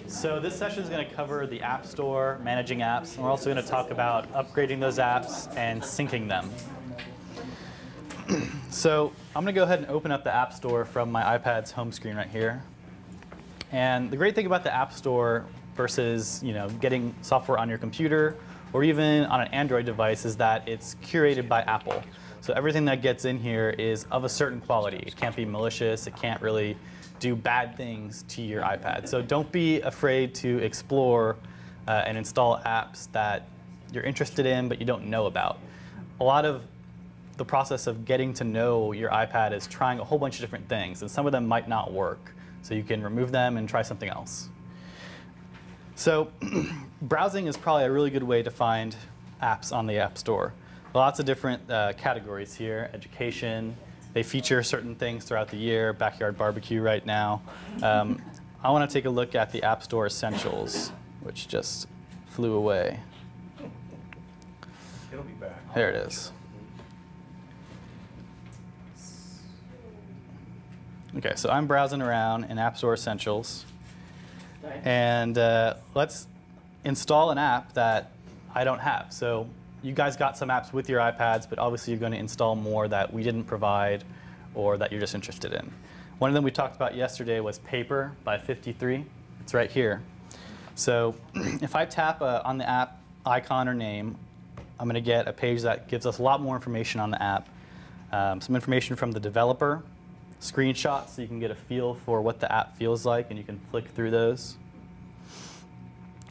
So this session is going to cover the App Store, managing apps, and we're also going to talk about upgrading those apps and syncing them. So I'm going to go ahead and open up the App Store from my iPad's home screen right here. And the great thing about the App Store versus getting software on your computer or even on an Android device is that it's curated by Apple. So everything that gets in here is of a certain quality. It can't be malicious. It can't really do bad things to your iPad. So don't be afraid to explore and install apps that you're interested in but you don't know about. A lot of the process of getting to know your iPad is trying a whole bunch of different things, and some of them might not work. So you can remove them and try something else. So browsing is probably a really good way to find apps on the App Store. Lots of different categories here. Education. They feature certain things throughout the year. Backyard barbecue right now. I want to take a look at the App Store Essentials, which just flew away. It'll be back. There it is. OK, so I'm browsing around in App Store Essentials. And let's install an app that I don't have. So you guys got some apps with your iPads, but obviously you're going to install more that we didn't provide or that you're just interested in. One of them we talked about yesterday was Paper by 53. It's right here. So if I tap on the app icon or name, I'm going to get a page that gives us a lot more information on the app. Some information from the developer, screenshots so you can get a feel for what the app feels like, and you can flick through those.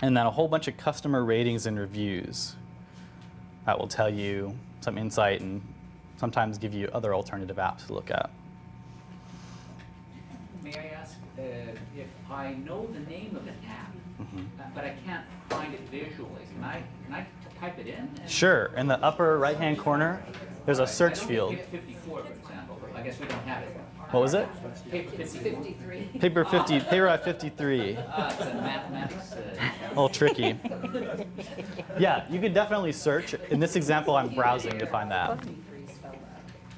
And then a whole bunch of customer ratings and reviews that will tell you some insight and sometimes give you other alternative apps to look at. May I ask if I know the name of an app, but I can't find it visually, can I type it in? Sure. In the upper right-hand corner, there's a search field. Paper 54, for example, but I guess we don't have it. What was it? Paper 53. Paper 53. It's a mathematics. A little tricky. Yeah, you could definitely search. In this example, I'm browsing to find the app.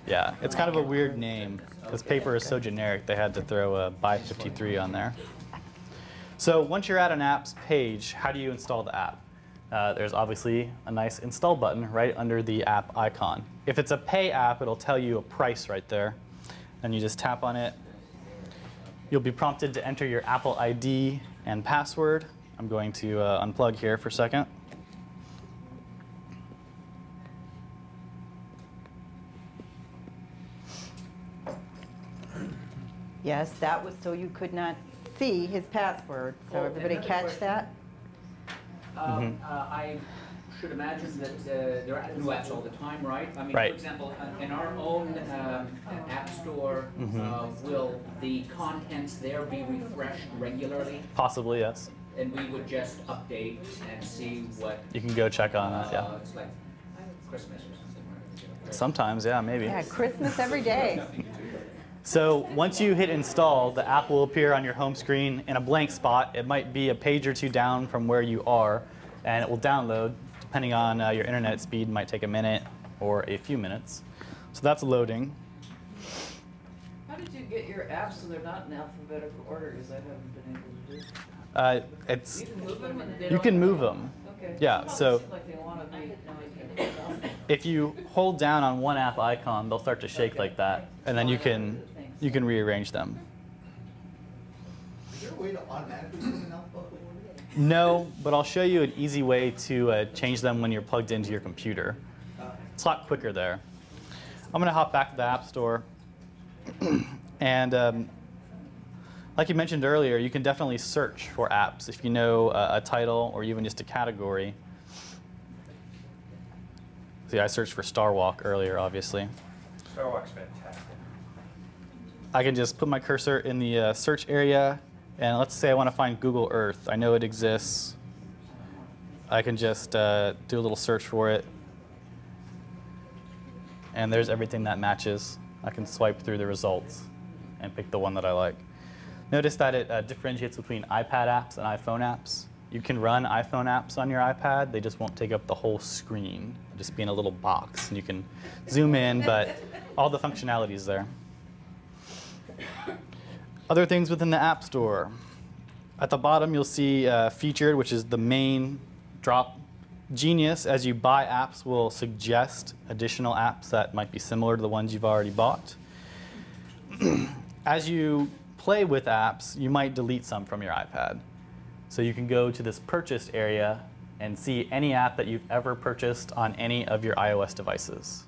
Yeah, it's kind of a weird name because Paper is so generic. They had to throw a by 53 on there. So once you're at an app's page, how do you install the app? There's obviously a nice install button right under the app icon. If it's a pay app, it'll tell you a price right there. And you just tap on it. You'll be prompted to enter your Apple ID and password. I'm going to unplug here for a second. Yes, that was so you could not see his password. So everybody catch that? I should imagine that there are new apps all the time, right? I mean, right. For example, in our own App Store, will the contents there be refreshed regularly? Possibly, yes. And we would just update and see what... You can go check on that, yeah. It's like Christmas or something, right? Sometimes, yeah, maybe. Yeah, Christmas every day. So once you hit install, the app will appear on your home screen in a blank spot. It might be a page or two down from where you are, and it will download. Depending on your internet speed, might take a minute or a few minutes. So that's loading. How did you get your apps so they're not in alphabetical order? Because I haven't been able to do. You can move them. And they you can move them. Okay. Yeah. So like they want to be, if you hold down on one app icon, they'll start to shake like that, and then you can rearrange them. Is there a way to automatically put them in alphabetical order? No, but I'll show you an easy way to change them when you're plugged into your computer. It's a lot quicker there. I'm going to hop back to the App Store. And like you mentioned earlier, you can definitely search for apps if you know a title or even just a category. See, I searched for Star Walk earlier, obviously. Star Walk's fantastic. I can just put my cursor in the search area. And let's say I want to find Google Earth. I know it exists. I can just do a little search for it. And there's everything that matches. I can swipe through the results and pick the one that I like. Notice that it differentiates between iPad apps and iPhone apps. You can run iPhone apps on your iPad. They just won't take up the whole screen. It'll just be in a little box. And you can zoom in, but all the functionality is there. Other things within the App Store. At the bottom, you'll see Featured, which is the main drop. Genius, as you buy apps, will suggest additional apps that might be similar to the ones you've already bought. As you play with apps, you might delete some from your iPad. So you can go to this Purchased area and see any app that you've ever purchased on any of your iOS devices.